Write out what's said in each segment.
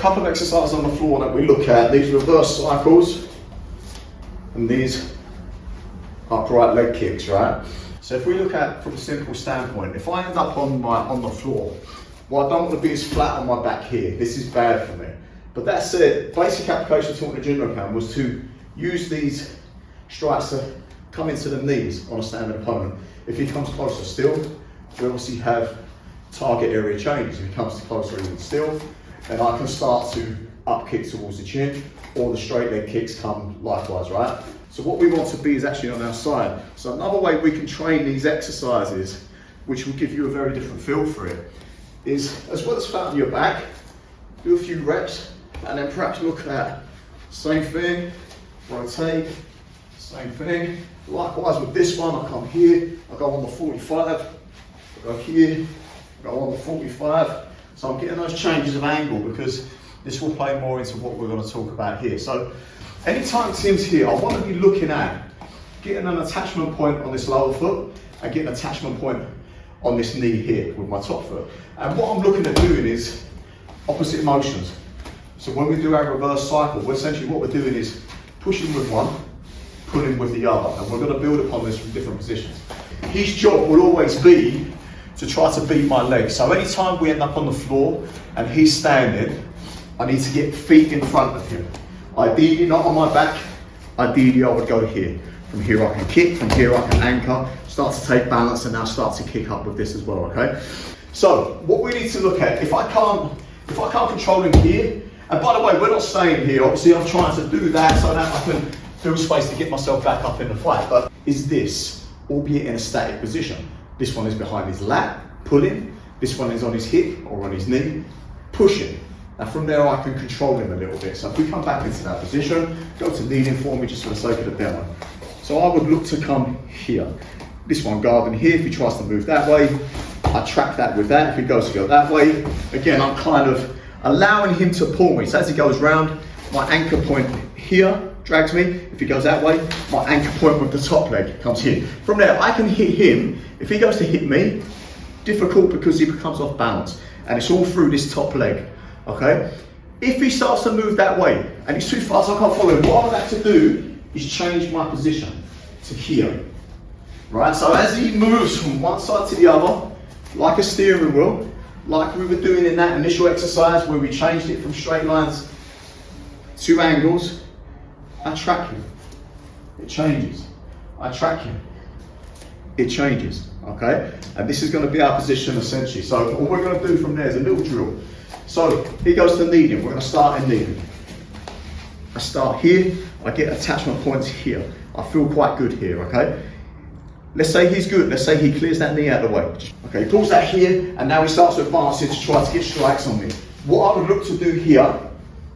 couple of exercises on the floor that we look at, these reverse cycles and these upright leg kicks, right? So if we look at from a simple standpoint, if I end up on the floor, well, I don't want to be as flat on my back here. This is bad for me. But that said, basic application taught in the Junbi was to use these strikes to come into the knees on a standing opponent. If he comes closer still, we obviously have target area changes. If he comes closer even still, then I can start to up kick towards the chin, or the straight leg kicks come likewise, right? So what we want to be is actually on our side. So another way we can train these exercises, which will give you a very different feel for it, is as well as flat on your back, do a few reps, and then perhaps look at same thing, rotate, same thing. Likewise with this one, I come here, I go on the 45, I go here, go on the 45. So I'm getting those changes of angle because this will play more into what we're going to talk about here. So anytime Tim's here, I want to be looking at getting an attachment point on this lower foot and getting an attachment point on this knee here with my top foot. And what I'm looking at doing is opposite motions. So when we do our reverse cycle, essentially what we're doing is pushing with one, pulling with the other, and we're going to build upon this from different positions. His job will always be to try to beat my legs. So anytime we end up on the floor and he's standing, I need to get feet in front of him. Ideally not on my back, ideally I would go here. From here I can kick, from here I can anchor, start to take balance, and now start to kick up with this as well, okay? So what we need to look at, if I can't control him here, and by the way, we're not staying here, obviously I'm trying to do that so that I can build space to get myself back up in the fight, but is this, albeit in a static position. This one is behind his lat, pulling, this one is on his hip or on his knee, pushing. And from there I can control him a little bit. So if we come back into that position, go to kneeling for me just for the sake of the demo. So I would look to come here. This one guarding here, if he tries to move that way, I track that with that. If he goes to go that way, again, I'm kind of allowing him to pull me. So as he goes round, my anchor point here drags me. If he goes that way, my anchor point with the top leg comes here. From there, I can hit him. If he goes to hit me, difficult because he becomes off balance. And it's all through this top leg, okay? If he starts to move that way, and he's too fast, I can't follow him, what I would have to do is change my position to here, right? So as he moves from one side to the other, like a steering wheel, like we were doing in that initial exercise where we changed it from straight lines to angles, I track him, it changes. I track him, it changes, okay? And this is going to be our position essentially. So all we're going to do from there is a little drill. So he goes to kneeling, we're going to start in kneeling. I start here, I get attachment points here. I feel quite good here, okay? Let's say he's good, let's say he clears that knee out of the way. Okay, he pulls that here, and now he starts to advance it to try to get strikes on me. What I would look to do here,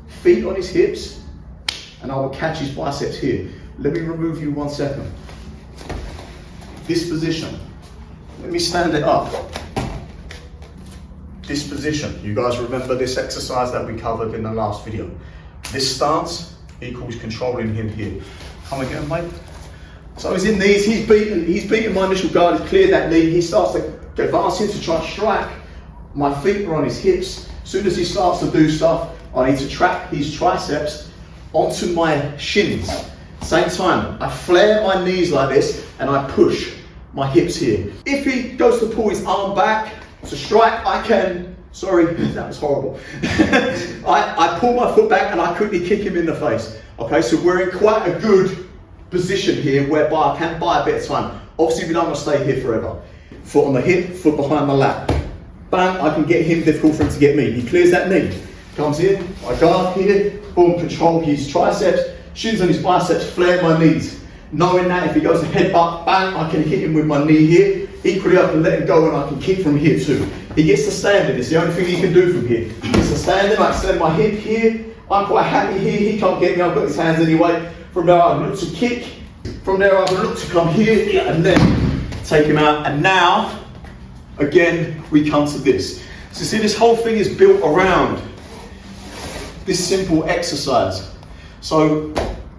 feet on his hips, and I will catch his biceps here. Let me remove you 1 second. This position, let me stand it up. This position, you guys remember this exercise that we covered in the last video. This stance equals controlling him here. Come again, mate. So he's in these, he's beaten my initial guard, he's cleared that knee, he starts to advance in to try to strike. My feet are on his hips. As soon as he starts to do stuff, I need to track his triceps onto my shins. Same time, I flare my knees like this and I push my hips here. If he goes to pull his arm back to strike, I can, sorry, that was horrible. I pull my foot back and I quickly kick him in the face. Okay, so we're in quite a good position here whereby I can buy a bit of time. Obviously we don't want to stay here forever. Foot on the hip, foot behind the lat. Bam, I can get him, difficult for him to get me. He clears that knee, comes in, I guard here, boom, control his triceps, shins on his biceps, flare my knees. Knowing that if he goes to headbutt, bang, I can hit him with my knee here. Equally I can let him go and I can kick from here too. He gets to standing, it's the only thing he can do from here. He gets to standing, I extend my hip here, I'm quite happy here, he can't get me, I've got his hands anyway. From there I can look to kick, from there I can look to come here and then take him out. And now, again, we come to this. So see, this whole thing is built around this simple exercise. So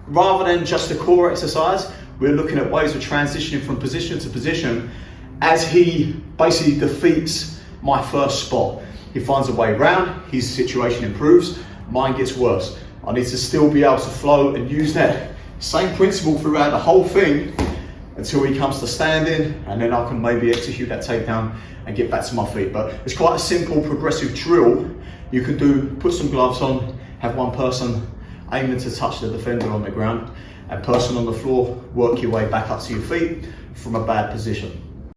rather than just a core exercise, we're looking at ways of transitioning from position to position as he basically defeats my first spot. He finds a way around, his situation improves. mine gets worse. I need to still be able to flow and use that same principle throughout the whole thing until he comes to standing, and then I can maybe execute that takedown and get back to my feet. But it's quite a simple progressive drill. You can do, put some gloves on, have one person aiming to touch the defender on the ground, and person on the floor, work your way back up to your feet from a bad position.